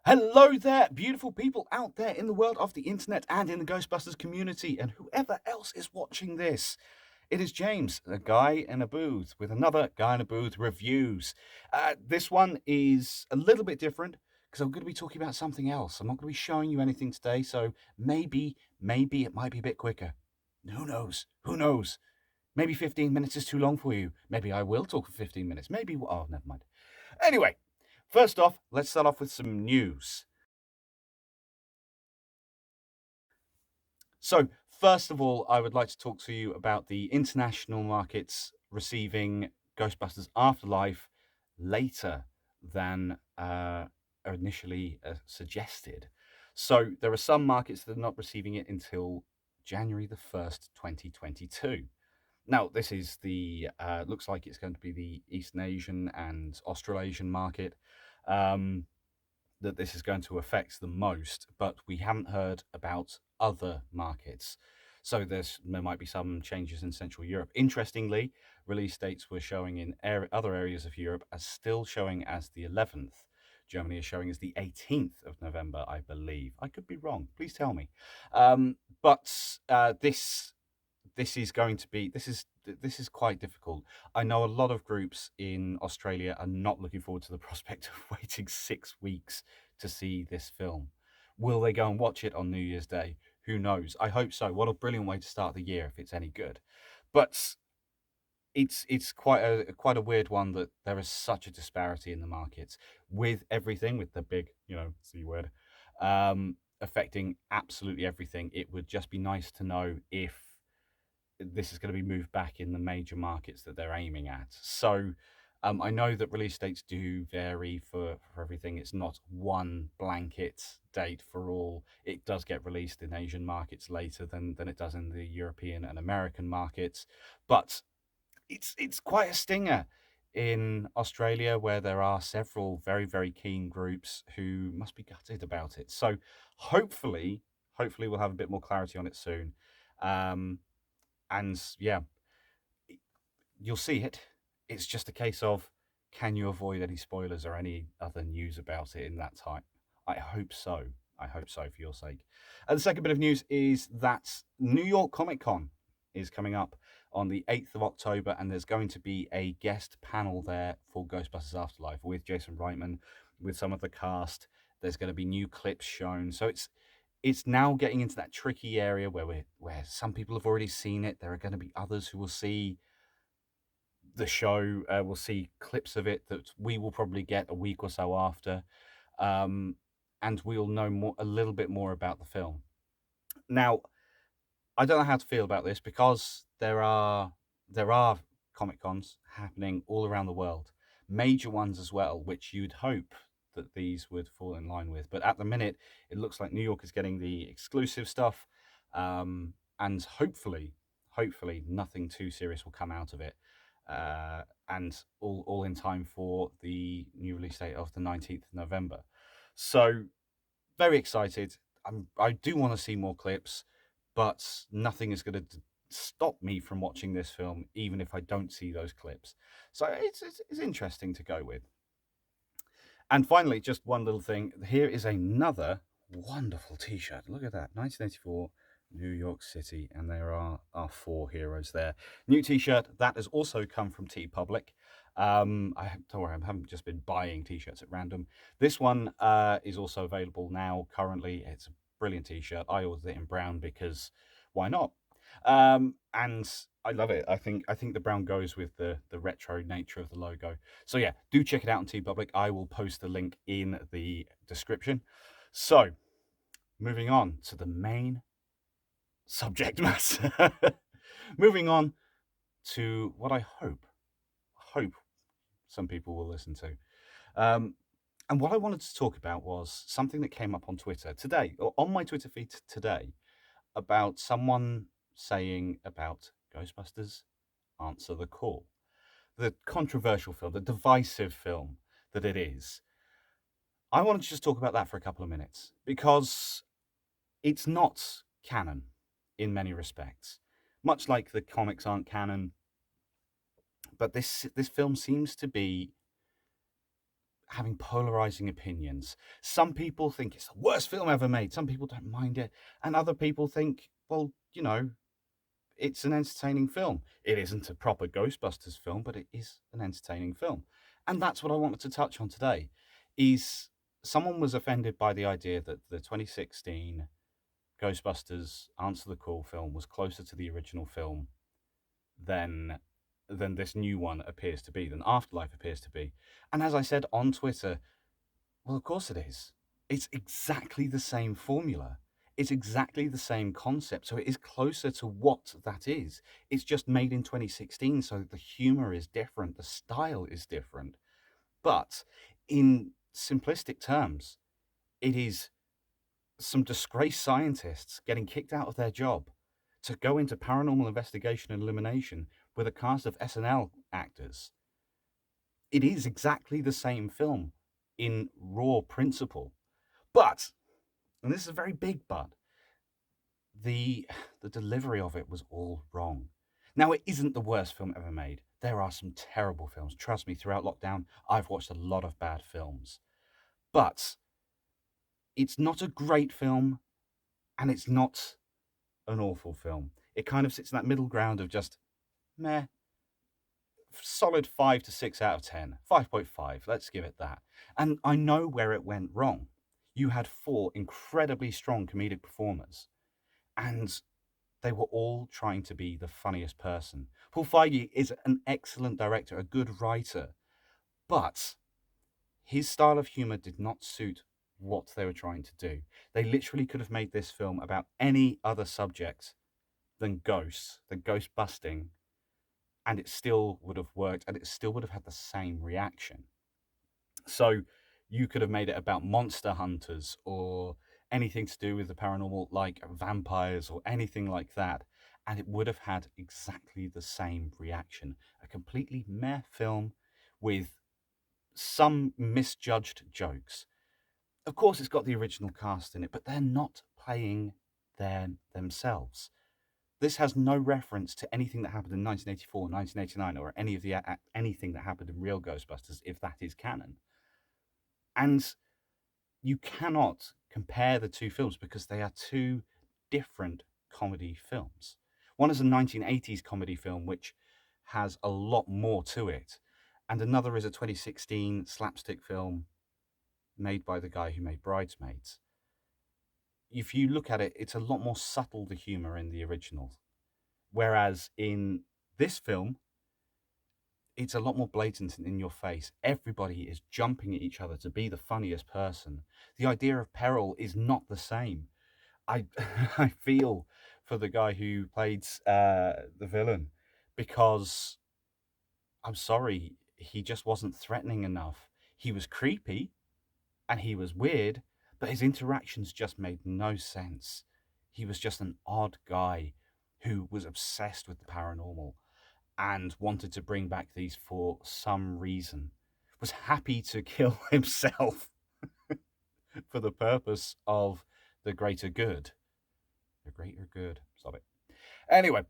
Hello there, beautiful people out there in the world of the internet and in the Ghostbusters community, and whoever else is watching this. It is James, a guy in a booth, with another guy in a booth reviews. This one is a little bit different because I'm going to be talking about something else. I'm not going to be showing you anything today, so maybe it might be a bit quicker. Who knows? Who knows? Maybe 15 minutes is too long for you. Maybe I will talk for 15 minutes. Maybe, oh, never mind. Anyway, first off, let's start off with some news. So, first of all, I would like to talk to you about the international markets receiving Ghostbusters Afterlife later than initially suggested. So, there are some markets that are not receiving it until January the 1st, 2022. Now, this is the looks like it's going to be the Eastern Asian and Australasian market. That this is going to affect the most, but we haven't heard about other markets. So there might be some changes in Central Europe. Interestingly, release dates were showing in other areas of Europe as still showing as the 11th. Germany is showing as the 18th of November, I believe. I could be wrong. Please tell me. But this is going to be this is quite difficult. I know a lot of groups in Australia are not looking forward to the prospect of waiting 6 weeks to see this film. Will they go and watch it on New Year's Day? Who knows? I hope so. What a brilliant way to start the year if it's any good. But it's quite a weird one that there is such a disparity in the markets with everything, with the big, C word, affecting absolutely everything. It would just be nice to know if this is going to be moved back in the major markets that they're aiming at. So I know that release dates do vary for everything. It's not one blanket date for all. It does get released in Asian markets later than it does in the European and American markets. But it's quite a stinger in Australia, where there are several very, very keen groups who must be gutted about it. So hopefully we'll have a bit more clarity on it soon. And yeah, you'll see it. It's just a case of, can you avoid any spoilers or any other news about it in that time? I hope so. I hope so for your sake. And the second bit of news is that New York Comic Con is coming up on the 8th of October, and there's going to be a guest panel there for Ghostbusters Afterlife with Jason Reitman, with some of the cast. There's going to be new clips shown. So it's now getting into that tricky area where some people have already seen it. There are going to be others who will see the show, will see clips of it that we will probably get a week or so after, and we'll know a little bit more about the film. Now, I don't know how to feel about this because there are Comic Cons happening all around the world, major ones as well, which you'd hope that these would fall in line with. But at the minute, it looks like New York is getting the exclusive stuff, and hopefully, nothing too serious will come out of it, and all in time for the new release date of the 19th of November. So very excited. I do want to see more clips, but nothing is going to stop me from watching this film, even if I don't see those clips. So it's interesting to go with. And finally, just one little thing. Here is another wonderful T-shirt. Look at that, 1984, New York City, and there are our four heroes there. New T-shirt that has also come from TeePublic. Don't worry, I haven't just been buying T-shirts at random. This one is also available now. Currently, it's a brilliant T-shirt. I ordered it in brown because why not? And I love it. I think the brown goes with the retro nature of the logo. So yeah, do check it out on TeePublic. I will post the link in the description. So, moving on to the main subject matter. Moving on to what I hope some people will listen to. And what I wanted to talk about was something that came up on Twitter today, or on my Twitter feed today, about someone saying about Ghostbusters Answer the Call. The controversial film, the divisive film that it is. I wanted to just talk about that for a couple of minutes because it's not canon in many respects. Much like the comics aren't canon, but this film seems to be having polarizing opinions. Some people think it's the worst film ever made. Some people don't mind it. And other people think, well, you know, it's an entertaining film. It isn't a proper Ghostbusters film, but it is an entertaining film. And that's what I wanted to touch on today, is someone was offended by the idea that the 2016 Ghostbusters Answer the Call film was closer to the original film than this new one appears to be, than Afterlife appears to be. And as I said on Twitter, well, of course it is. It's exactly the same formula. It's exactly the same concept. So it is closer to what that is. It's just made in 2016, so the humor is different, the style is different. But in simplistic terms, it is some disgraced scientists getting kicked out of their job to go into paranormal investigation and elimination with a cast of SNL actors. It is exactly the same film in raw principle. But, and this is a very big but, the delivery of it was all wrong. Now, it isn't the worst film ever made. There are some terrible films. Trust me, throughout lockdown, I've watched a lot of bad films. But it's not a great film, and it's not an awful film. It kind of sits in that middle ground of just meh, solid 5 to 6 out of 10. 5.5, let's give it that. And I know where it went wrong. You had 4 incredibly strong comedic performers, and they were all trying to be the funniest person. Paul Feige is an excellent director, a good writer, but his style of humor did not suit what they were trying to do. They literally could have made this film about any other subject than ghosts, than ghost busting, and it still would have worked, and it still would have had the same reaction. So you could have made it about monster hunters or anything to do with the paranormal, like vampires or anything like that, and it would have had exactly the same reaction. A completely meh film with some misjudged jokes. Of course, it's got the original cast in it, but they're not playing themselves. This has no reference to anything that happened in 1984, 1989, or any of the anything that happened in real Ghostbusters, if that is canon. And you cannot compare the two films because they are two different comedy films. One is a 1980s comedy film, which has a lot more to it, and another is a 2016 slapstick film made by the guy who made Bridesmaids. If you look at it, it's a lot more subtle, the humor in the original. Whereas in this film, it's a lot more blatant and in your face. Everybody is jumping at each other to be the funniest person. The idea of peril is not the same. I I feel for the guy who played the villain, because I'm sorry, he just wasn't threatening enough. He was creepy and he was weird, but his interactions just made no sense. He was just an odd guy who was obsessed with the paranormal and wanted to bring back these for some reason, was happy to kill himself for the purpose of the greater good. The greater good. Stop it. Anyway,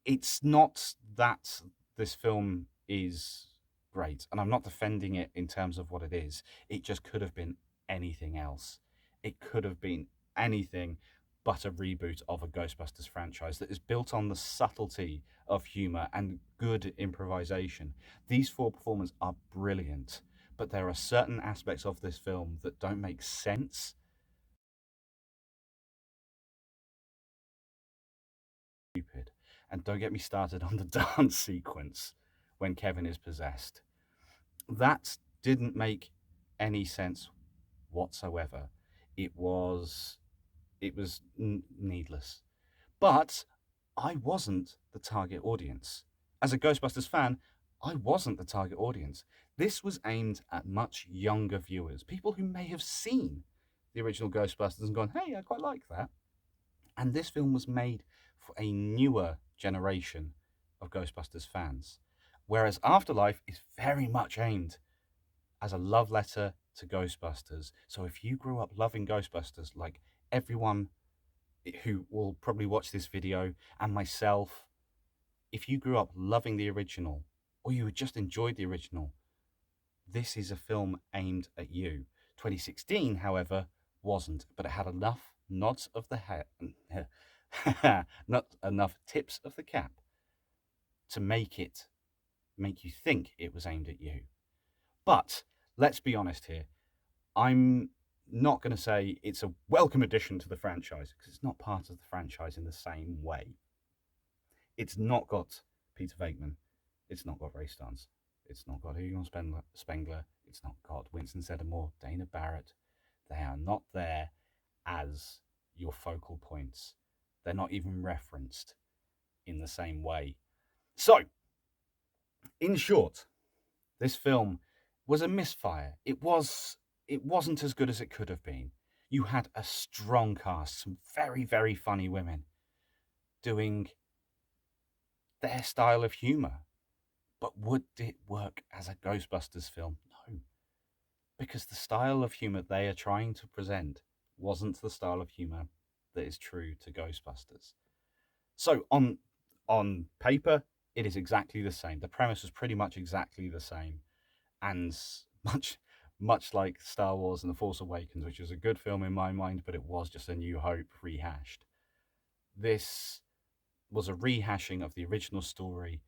it's not that this film is great, and I'm not defending it in terms of what it is. It just could have been anything else. It could have been anything but a reboot of a Ghostbusters franchise that is built on the subtlety of humor and good improvisation. These 4 performers are brilliant, but there are certain aspects of this film that don't make sense. Stupid. And don't get me started on the dance sequence when Kevin is possessed. That didn't make any sense whatsoever. It was needless. But I wasn't the target audience. As a Ghostbusters fan, I wasn't the target audience. This was aimed at much younger viewers, people who may have seen the original Ghostbusters and gone, hey, I quite like that. And this film was made for a newer generation of Ghostbusters fans. Whereas Afterlife is very much aimed as a love letter to Ghostbusters. So if you grew up loving Ghostbusters, like everyone who will probably watch this video and myself, if you grew up loving the original or you just enjoyed the original, This is a film aimed at you. 2016, however, wasn't, but it had enough nods of the head, not enough tips of the cap to make you think it was aimed at you. But let's be honest here. I'm not going to say it's a welcome addition to the franchise because it's not part of the franchise in the same way. It's not got Peter Venkman. It's not got Ray Stantz. It's not got Egon Spengler. It's not got Winston Zeddemore, Dana Barrett. They are not there as your focal points. They're not even referenced in the same way. So, in short, this film was a misfire. It wasn't as good as it could have been. You had a strong cast, some very, very funny women doing their style of humor. But would it work as a Ghostbusters film? No. Because the style of humor they are trying to present wasn't the style of humor that is true to Ghostbusters. So on paper, it is exactly the same. The premise was pretty much exactly the same. And much like Star Wars and The Force Awakens, which is a good film in my mind, but it was just a New Hope rehashed. This was a rehashing of the original story,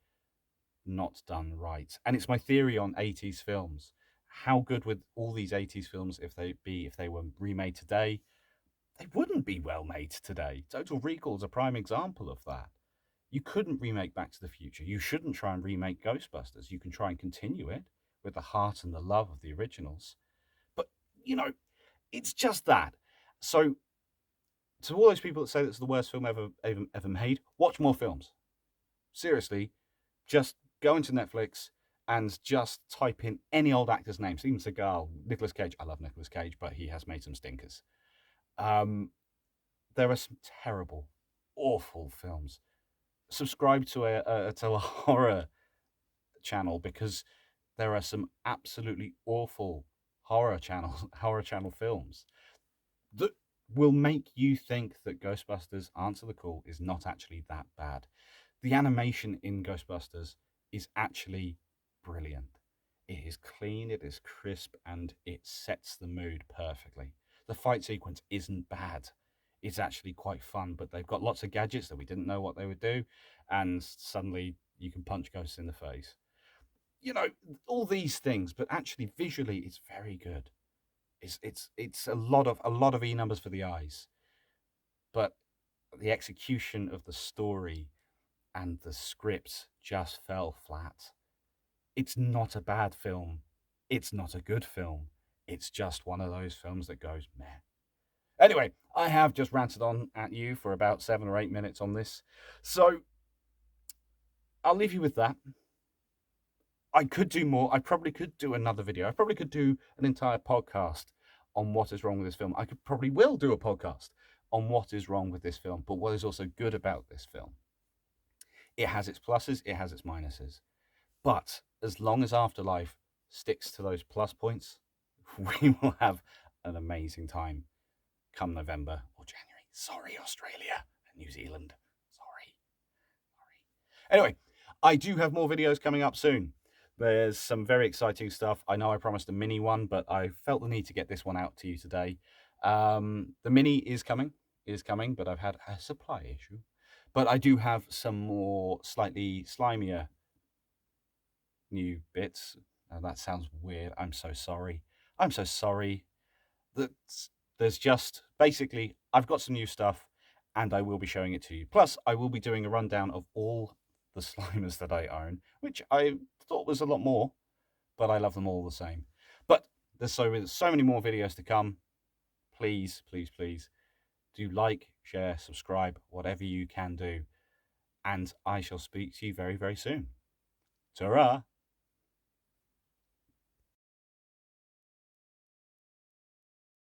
not done right. And it's my theory on 80s films. How good would all these 80s films if they were remade today? They wouldn't be well made today. Total Recall is a prime example of that. You couldn't remake Back to the Future. You shouldn't try and remake Ghostbusters. You can try and continue it with the heart and the love of the originals. But, it's just that. So, to all those people that say it's the worst film ever made, watch more films. Seriously, just go into Netflix and just type in any old actor's name. Steven Seagal, Nicolas Cage. I love Nicolas Cage, but he has made some stinkers. There are some terrible, awful films. Subscribe to a horror channel because there are some absolutely awful horror channel films that will make you think that Ghostbusters Answer the Call is not actually that bad. The animation in Ghostbusters is actually brilliant. It is clean, it is crisp, and it sets the mood perfectly. The fight sequence isn't bad. It's actually quite fun, but they've got lots of gadgets that we didn't know what they would do, and suddenly you can punch ghosts in the face. All these things, but actually visually it's very good. It's a lot of E numbers for the eyes, but the execution of the story and the script just fell flat. It's not a bad film. It's not a good film. It's just one of those films that goes meh. Anyway, I have just ranted on at you for about 7 or 8 minutes on this. So I'll leave you with that. I could do more. I probably could do another video. I probably could do an entire podcast on what is wrong with this film. I probably will do a podcast on what is wrong with this film, but what is also good about this film. It has its pluses, it has its minuses. But as long as Afterlife sticks to those plus points, we will have an amazing time come November or January. Sorry, Australia and New Zealand. Sorry. Anyway, I do have more videos coming up soon. There's some very exciting stuff. I know I promised a mini one, but I felt the need to get this one out to you today. The mini is coming, but I've had a supply issue. But I do have some more slightly slimier new bits. That sounds weird. I'm so sorry. That there's just basically I've got some new stuff and I will be showing it to you. Plus, I will be doing a rundown of all the Slimers that I own, which I thought was a lot more, but I love them all the same. But there's so many more videos to come. Please, please, please do like, share, subscribe, whatever you can do. And I shall speak to you very, very soon. Ta-ra!